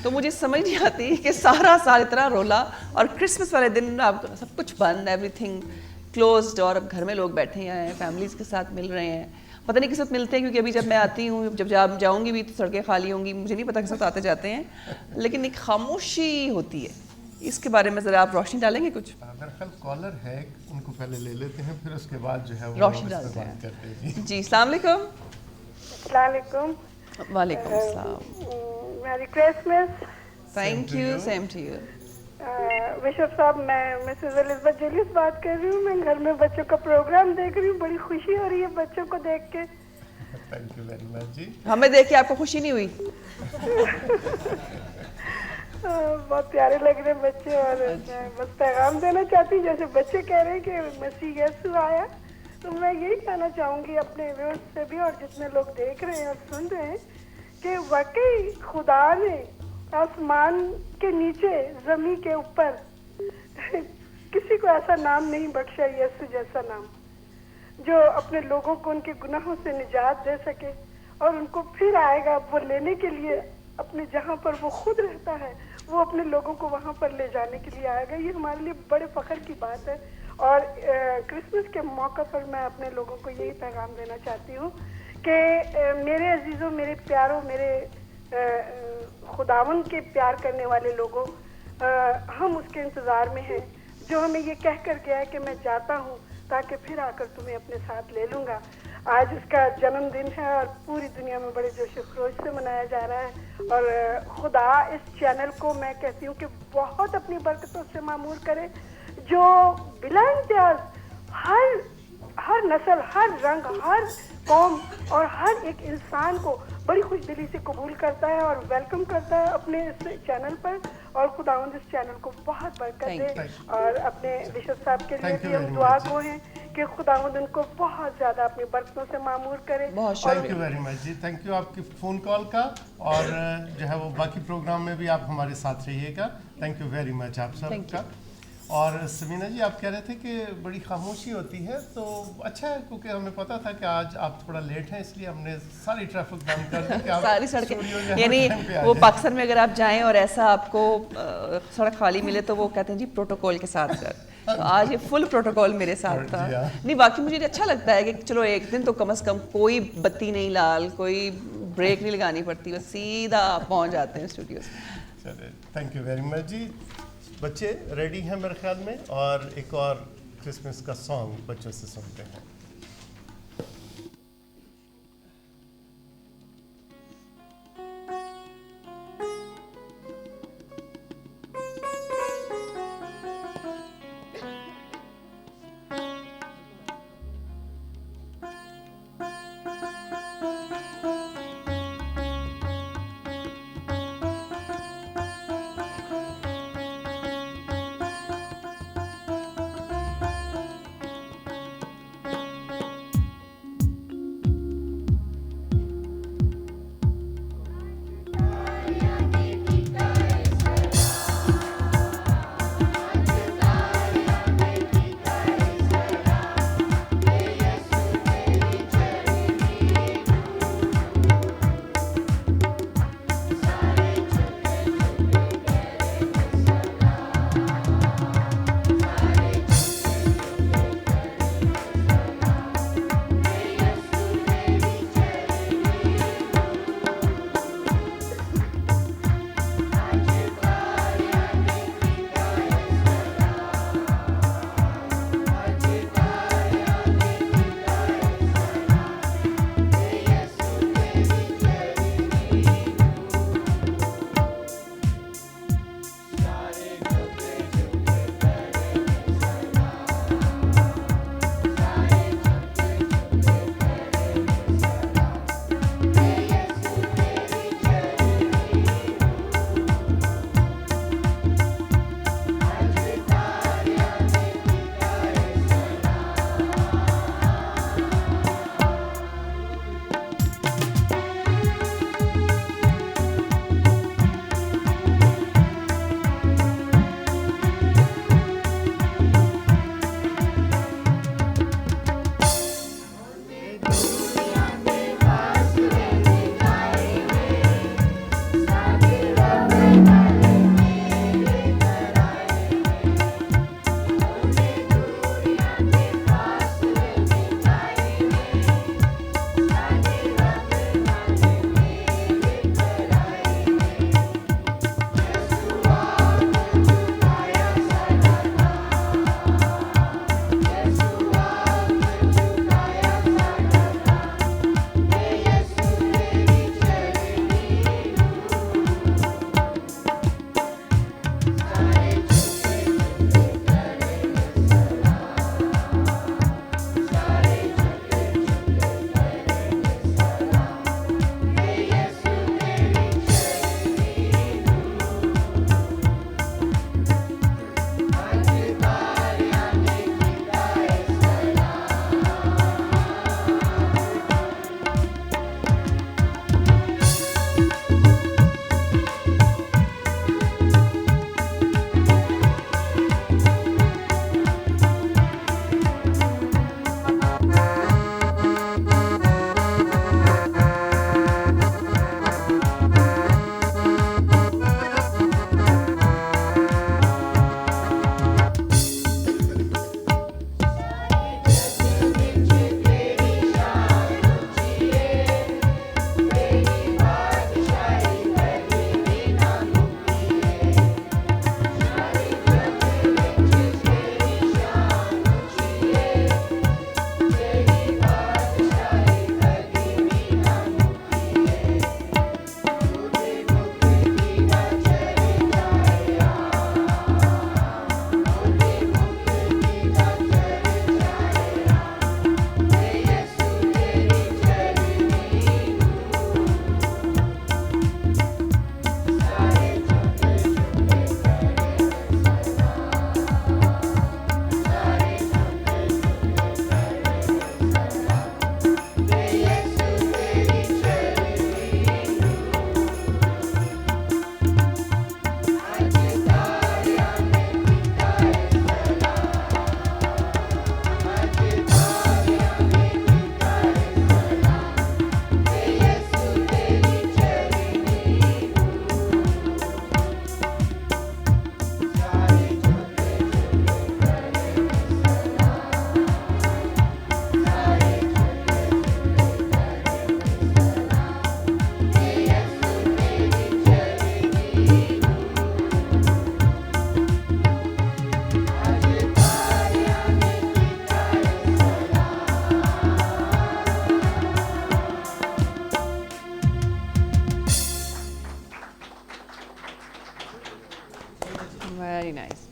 तो मुझे समझ नहीं आती कि सारा साल इतना रोला और क्रिसमस वाले दिन आप सब कुछ बंद, एवरीथिंग क्लोज्ड, और अब घर में लोग बैठे हैं, फैमिलीज़ के साथ मिल रहे हैं। पता नहीं किस वक्त मिलते हैं, क्योंकि अभी जब मैं आती हूँ, जब जाऊँगी भी तो सड़कें खाली होंगी, मुझे नहीं पता किस वक्त आते जाते हैं, लेकिन एक खामोशी होती है। इसके बारे में ज़रा आप रोशनी डालेंगे कुछ? मेरा ख्याल कॉलर है, उनको पहले ले लेते हैं, फिर उसके बाद जो है वो रोशनी डालते हैं। जी अस्सलाम वालेकुम। वालेकुम अस्सलाम। Merry Christmas. Thank you, same to you. Bishop साहब, मैं मिसेस एलिज़ाबेथ जेलिस बात कर रही हूँ। मैं घर में बच्चों का प्रोग्राम देख रही हूँ, बड़ी खुशी हो रही है बच्चों को देख के। थैंक यू वेरी मच जी। हमें देख के आपको खुशी नहीं हुई? बहुत प्यारे लग रहे बच्चे, और मैं बस पैगाम देना चाहती हूँ, जैसे बच्चे कह रहे हैं कि मसीह यीशु आया, तो मैं यही कहना चाहूँगी अपने व्यूअर्स से भी और जितने लोग देख रहे हैं और सुन रहे हैं कि वाकई खुदा ने आसमान के नीचे, जमीन के ऊपर किसी को ऐसा नाम नहीं बख्शा, यीशु जैसा नाम, जो अपने लोगों को उनके गुनाहों से निजात दे सके और उनको फिर आएगा वो लेने के लिए, अपने जहाँ पर वो खुद रहता है वो अपने लोगों को वहाँ पर ले जाने के लिए आएगा। ये हमारे लिए बड़े फख्र की बात है। और क्रिसमस के मौके पर मैं अपने लोगों को यही पैगाम देना चाहती हूँ कि मेरे अजीज़ों, मेरे प्यारों, मेरे खुदावन के प्यार करने वाले लोगों, हम उसके इंतज़ार में हैं जो हमें ये कह कर गया है कि मैं जाता हूँ ताकि फिर आकर तुम्हें अपने साथ ले लूँगा। आज उसका जन्मदिन है और पूरी दुनिया में बड़े जोश खरोश से मनाया जा रहा है। और खुदा इस चैनल को मैं कहती हूँ कि बहुत अपनी बरकतों से मामूर करे, जो बिला इम्तियाज हर नस्ल, हर रंग, हर कौम और हर एक इंसान को बड़ी खुशदिली से कबूल करता है और वेलकम करता है अपने इस चैनल पर। और खुदावंद इस चैनल को बहुत बरकत दे। और अपने बिशप साहब के लिए भी हम दुआ को हैं कि खुदावंद उनको बहुत ज़्यादा अपनी बरकतों से मामूर करे। थैंक यू वेरी मच जी, थैंक यू आपकी फ़ोन कॉल का, और जो है वो बाकी प्रोग्राम में भी आप हमारे साथ रहिएगा। थैंक यू वेरी मच आप सबका। और समीना जी, आप कह रहे थे कि बड़ी खामोशी होती है, तो अच्छा है, क्योंकि हमें पता था कि आज आप थोड़ा लेट हैं, इसलिए हमने सारी ट्रैफिक बंद कर दी कि आप सारी सड़कें, यानी वो पाकिस्तान में अगर आप जाएं और ऐसा आपको सड़क खाली मिले तो वो कहते हैं जी प्रोटोकॉल के साथ कर। तो आज ये फुल प्रोटोकॉल मेरे साथ था। नहीं, बाकी मुझे अच्छा लगता है कि चलो एक दिन तो कम से कम कोई बत्ती नहीं लाल, कोई ब्रेक नहीं लगानी पड़ती, बस सीधा पहुँच जाते हैं स्टूडियो से। चलिए, थैंक यू वेरी मच जी। बच्चे रेडी हैं मेरे ख्याल में, और एक और क्रिसमस का सॉन्ग बच्चों से सुनते हैं।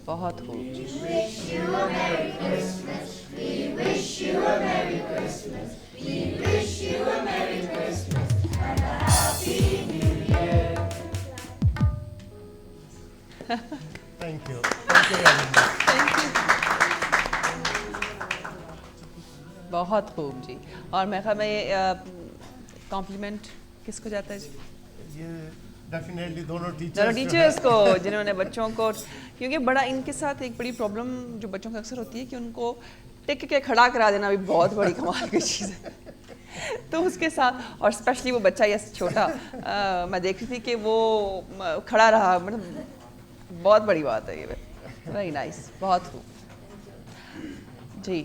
बहुत खूब। Thank you very much. बहुत खूब जी। और मैं ख्याल में ये कॉम्प्लीमेंट किसको जाता है जी? ये डेफिनेटली दोनों दोनों टीचर्स को, जिन्होंने बच्चों को, क्योंकि बड़ा इनके साथ एक बड़ी प्रॉब्लम जो बच्चों का अक्सर होती है कि उनको टिक के खड़ा करा देना भी बहुत बड़ी कमाल की चीज़ है। तो उसके साथ, और स्पेशली वो बच्चा या छोटा, मैं देख रही थी कि वो खड़ा रहा, मतलब बहुत बड़ी बात है ये। वेरी नाइस, बहुत खूब जी।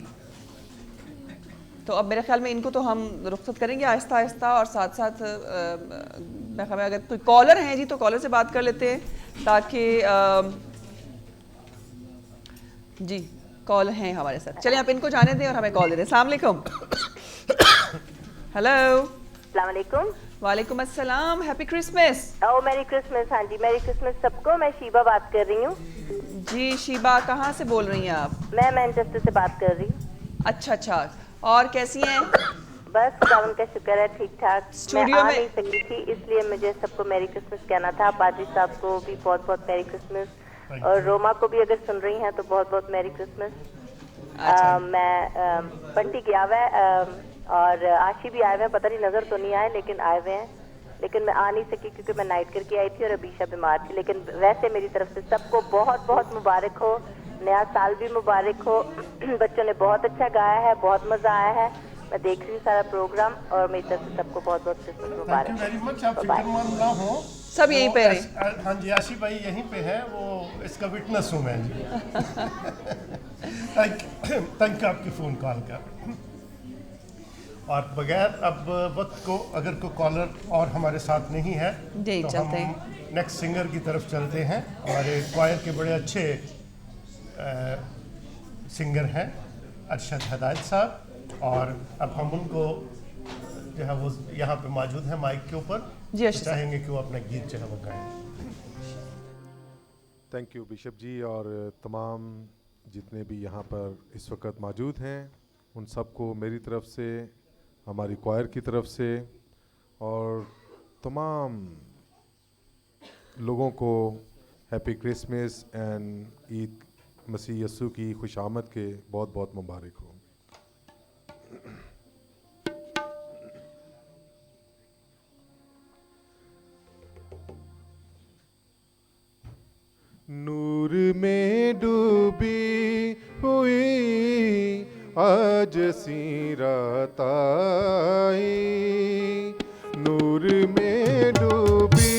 तो अब मेरे ख्याल में इनको तो हम रुखसत करेंगे आहिस्ता आहिस्ता, और साथ साथ मैं ख्याल में अगर कोई कॉलर हैं जी तो कॉलर से बात कर लेते हैं, ताकि जी कॉल हैं हमारे साथ। चलिए आप इनको जाने दें और हमें कॉल दे दें। अस्सलाम वालेकुम। हेलो। अस्सलाम वालेकुम। वालेकुम अस्सलाम। Happy Christmas. Oh merry Christmas. हाँ जी, मैरी क्रिसमस सबको। मैं शीबा बात कर रही हूँ। जी शीबा, कहाँ से बोल रही हैं आप? मैं मैनचेस्टर से बात कर रही हूँ। अच्छा अच्छा, और कैसी हैं? बस खुदावन का शुक्र है, ठीक ठाक। मैं स्टूडियो आ में नहीं सकी थी, इसलिए मुझे सबको मैरी क्रिसमस कहना था। पादरी साहब को भी बहुत बहुत मैरी क्रिसमस, और रोमा को भी अगर सुन रही हैं तो बहुत बहुत मैरी क्रिसमस। मैं बंटी गया हुआ है और आशी भी आए हुए हैं, पता नहीं नजर तो नहीं आए लेकिन आए हुए हैं, लेकिन मैं आ नहीं सकी क्योंकि मैं नाइट करके आई थी और अबीशा बीमार थी। लेकिन वैसे मेरी तरफ से सबको बहुत बहुत मुबारक हो, नया साल भी मुबारक हो। बच्चों ने बहुत अच्छा गाया है, बहुत मजा आया है। मैं देख रही हूँ सारा प्रोग्राम, और मेरी तरफ से सबको बहुत बहुत Christmas Mubarak. Thank you very much. आप फिक्रमंद ना हो, सब यहीं पे रहे। हाँ जी, आशी भाई यहीं पे है, वो इसका विटनेस हूँ मैं जी। थैंक यू आपकी फ़ोन कॉल का। और बगैर अब वक्त को, अगर कोई कॉलर और हमारे साथ नहीं है तो हम नेक्स्ट सिंगर की तरफ चलते हैं। हमारे क्वायर के बड़े अच्छे सिंगर हैं अरशद हदायत साहब, और अब हम उनको जो है वो यहाँ पे मौजूद हैं माइक के ऊपर, जी तो चाहेंगे कि वो अपना गीत जो है वो गाएं। थैंक यू बिशप जी, और तमाम जितने भी यहाँ पर इस वक्त मौजूद हैं उन सबको मेरी तरफ से, हमारी क्वायर की तरफ से, और तमाम लोगों को हैप्पी क्रिसमस एंड ईद मसीह यस्सु की खुशामद के बहुत बहुत मुबारक हो। नूर में डूबी हुई आज सी रात आई, नूर में डूबी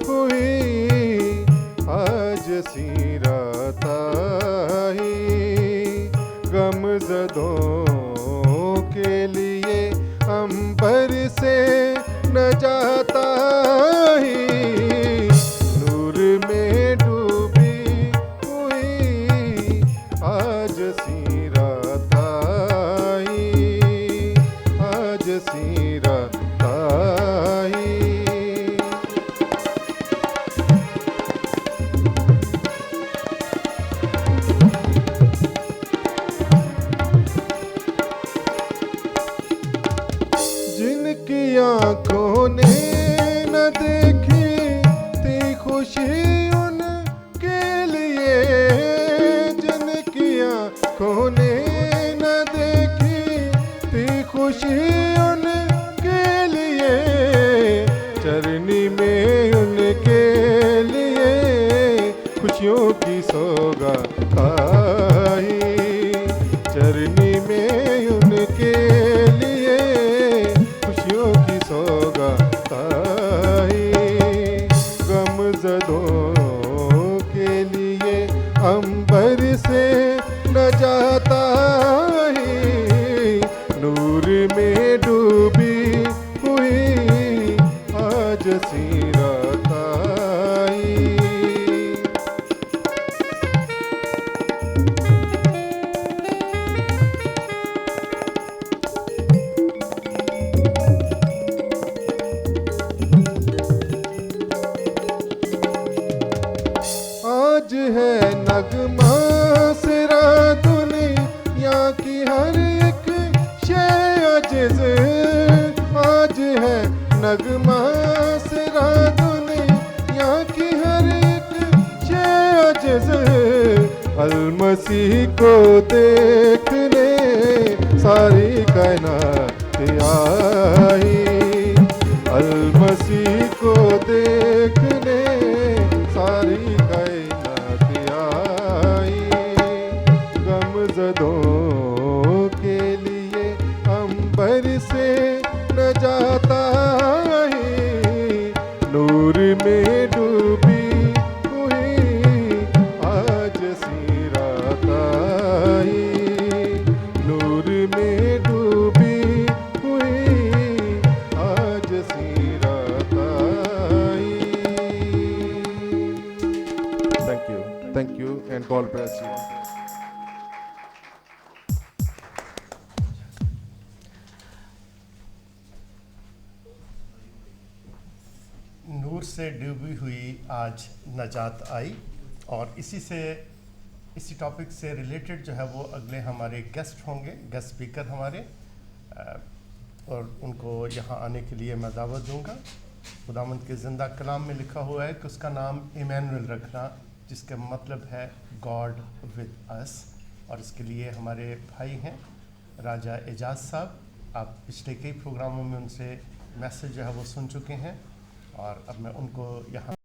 हुई आज सी रात आई, गमज़दों के लिए अंबर से न जाता ही, नूर में डूबी हुई आज सी रात आई, आज सी रात आई। जिनकी आँखों ने न देखी थी खुशी उनके लिए, जिनकी आँखों ने न देखी थी खुशी उनके लिए, चरनी में उनके लिए खुशियों की सौगात आई, चरनी में उनके लिए खुशियों की सौगात आई, गमज़दों के लिए अंबर से न जाता ही, नूर में डूबी हुई आज सी रात आई। आज है नगमा नगमा सिरा दुनिया की हर एक शय अजज़ अल-मसीह को देखने सारी कायनात आई। अल-मसीह को देखने सारी कायनात आई। गमज़दों के लिए अंबर से नजात आई। नूर में डूबी हुई आज सी रात आई। नूर में डूबी हुई आज सी रात आई। Thank you and God bless you. नूर से डूबी हुई आज नजात आई। और इसी टॉपिक से रिलेटेड जो है वो अगले हमारे गेस्ट होंगे, गेस्ट स्पीकर हमारे, और उनको यहाँ आने के लिए मैं दावत दूंगा। खुदावंद के ज़िंदा कलाम में लिखा हुआ है कि उसका नाम इमैनुअल रखना, जिसका मतलब है गॉड विद अस। और इसके लिए हमारे भाई हैं राजा एजाज साहब। आप पिछले कई प्रोग्रामों में उनसे मैसेज जो है वो सुन चुके हैं, और अब मैं उनको यहाँ